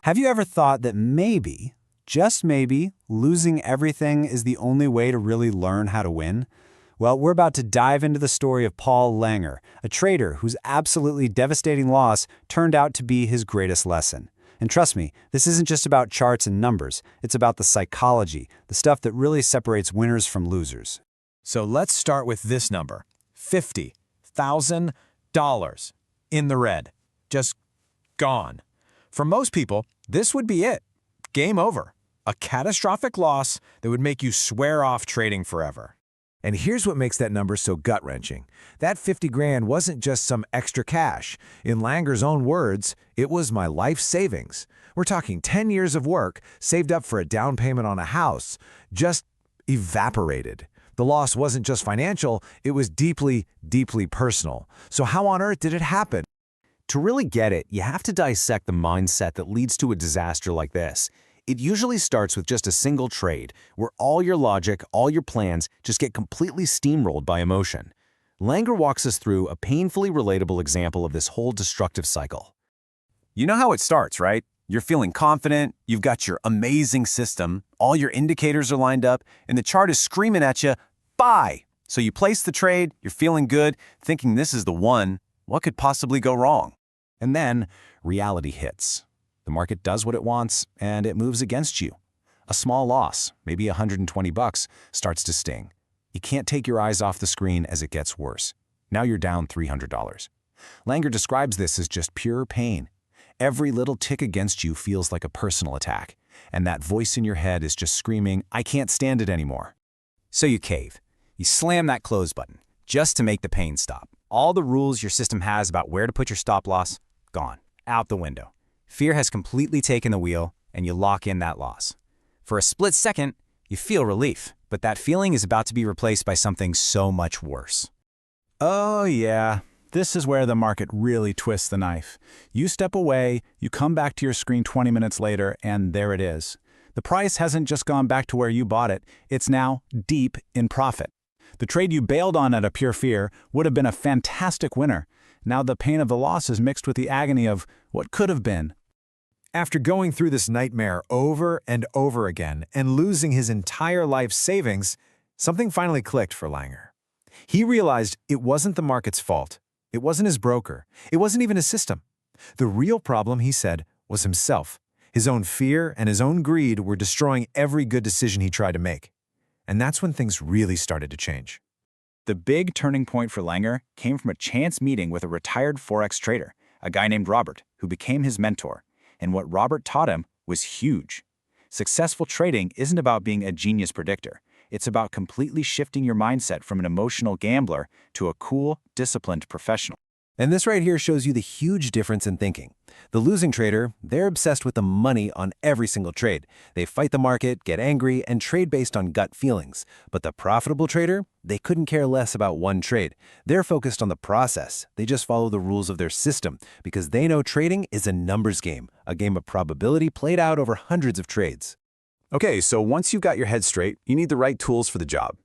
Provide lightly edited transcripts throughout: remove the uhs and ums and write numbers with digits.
Have you ever thought that maybe, just maybe, losing everything is the only way to really learn how to win? Well, we're about to dive into the story of Paul Langer, a trader whose absolutely devastating loss turned out to be his greatest lesson. And trust me, this isn't just about charts and numbers. It's about the psychology, the stuff that really separates winners from losers. So let's start with this number, $50,000 in the red, just gone. For most people, this would be it. Game over. A catastrophic loss that would make you swear off trading forever. And here's what makes that number so gut-wrenching. That 50 grand wasn't just some extra cash. In Langer's own words, it was my life savings. We're talking 10 years of work, saved up for a down payment on a house, just evaporated. The loss wasn't just financial, it was deeply, deeply personal. So how on earth did it happen? To really get it, you have to dissect the mindset that leads to a disaster like this. It usually starts with just a single trade, where all your logic, all your plans just get completely steamrolled by emotion. Langer walks us through a painfully relatable example of this whole destructive cycle. You know how it starts, right? You're feeling confident, you've got your amazing system, all your indicators are lined up, and the chart is screaming at you, buy! So you place the trade, you're feeling good, thinking this is the one. What could possibly go wrong? And then reality hits. The market does what it wants, and it moves against you. A small loss, maybe $120, starts to sting. You can't take your eyes off the screen as it gets worse. Now you're down $300. Langer describes this as just pure pain. Every little tick against you feels like a personal attack, and that voice in your head is just screaming, I can't stand it anymore. So you cave. You slam that close button, just to make the pain stop. All the rules your system has about where to put your stop loss, gone, out the window. Fear has completely taken the wheel, and you lock in that loss. For a split second, you feel relief, but that feeling is about to be replaced by something so much worse. Oh yeah, this is where the market really twists the knife. You step away, you come back to your screen 20 minutes later, and there it is. The price hasn't just gone back to where you bought it, it's now deep in profit. The trade you bailed on out of pure fear would have been a fantastic winner. Now the pain of the loss is mixed with the agony of what could have been. After going through this nightmare over and over again and losing his entire life savings, something finally clicked for Langer. He realized it wasn't the market's fault. It wasn't his broker. It wasn't even his system. The real problem, he said, was himself. His own fear and his own greed were destroying every good decision he tried to make. And that's when things really started to change. The big turning point for Langer came from a chance meeting with a retired Forex trader, a guy named Robert, who became his mentor. And what Robert taught him was huge. Successful trading isn't about being a genius predictor. It's about completely shifting your mindset from an emotional gambler to a cool, disciplined professional. And this right here shows you the huge difference in thinking. The losing trader, they're obsessed with the money on every single trade. They fight the market, get angry, and trade based on gut feelings. But the profitable trader, they couldn't care less about one trade. They're focused on the process. They just follow the rules of their system because they know trading is a numbers game, a game of probability played out over hundreds of trades. Okay, so once you've got your head straight, you need the right tools for the job.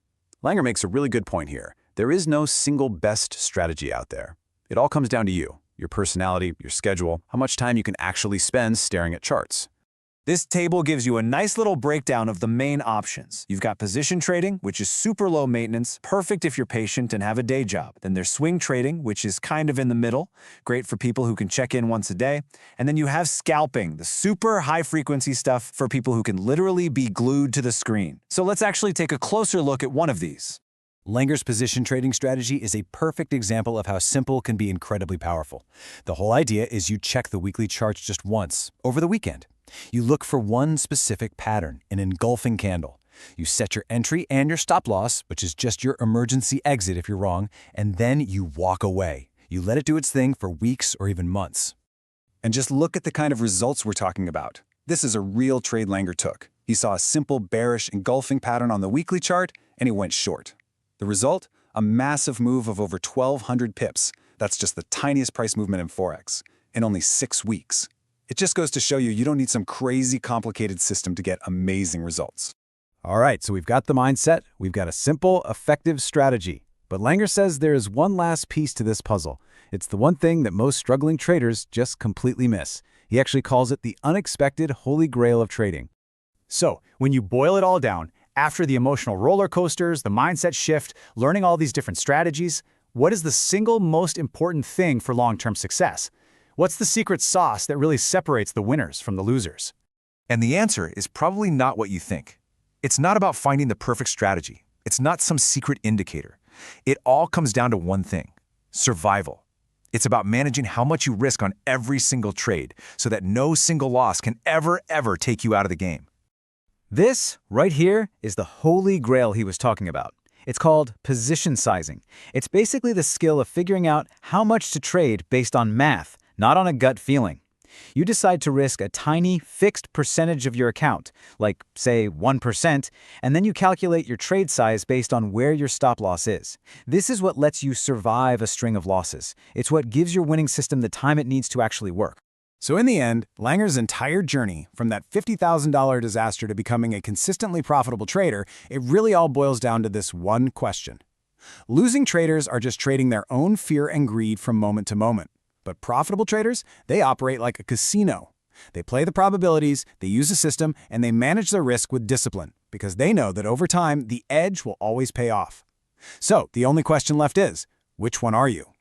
Langer makes a really good point here. There is no single best strategy out there. It all comes down to you, your personality, your schedule, how much time you can actually spend staring at charts. This table gives you a nice little breakdown of the main options. You've got position trading, which is super low maintenance, perfect if you're patient and have a day job. Then there's swing trading, which is kind of in the middle, great for people who can check in once a day. And then you have scalping, the super high frequency stuff for people who can literally be glued to the screen. So let's actually take a closer look at one of these. Langer's position trading strategy is a perfect example of how simple can be incredibly powerful. The whole idea is you check the weekly charts just once, over the weekend. You look for one specific pattern, an engulfing candle. You set your entry and your stop loss, which is just your emergency exit if you're wrong, and then you walk away. You let it do its thing for weeks or even months. And just look at the kind of results we're talking about. This is a real trade Langer took. He saw a simple bearish engulfing pattern on the weekly chart, and he went short. The result? A massive move of over 1,200 pips. That's just the tiniest price movement in Forex, in only 6 weeks. It just goes to show you don't need some crazy complicated system to get amazing results. All right, so we've got the mindset, we've got a simple, effective strategy. But Langer says there is one last piece to this puzzle. It's the one thing that most struggling traders just completely miss. He actually calls it the unexpected Holy Grail of trading. So, when you boil it all down, after the emotional roller coasters, the mindset shift, learning all these different strategies, what is the single most important thing for long-term success? What's the secret sauce that really separates the winners from the losers? And the answer is probably not what you think. It's not about finding the perfect strategy. It's not some secret indicator. It all comes down to one thing: survival. It's about managing how much you risk on every single trade so that no single loss can ever take you out of the game. This, right here, is the Holy Grail he was talking about. It's called position sizing. It's basically the skill of figuring out how much to trade based on math, not on a gut feeling. You decide to risk a tiny, fixed percentage of your account, like, say, 1%, and then you calculate your trade size based on where your stop loss is. This is what lets you survive a string of losses. It's what gives your winning system the time it needs to actually work. So in the end, Langer's entire journey, from that $50,000 disaster to becoming a consistently profitable trader, it really all boils down to this one question. Losing traders are just trading their own fear and greed from moment to moment. But profitable traders, they operate like a casino. They play the probabilities, they use a system, and they manage their risk with discipline, because they know that over time, the edge will always pay off. So the only question left is, which one are you?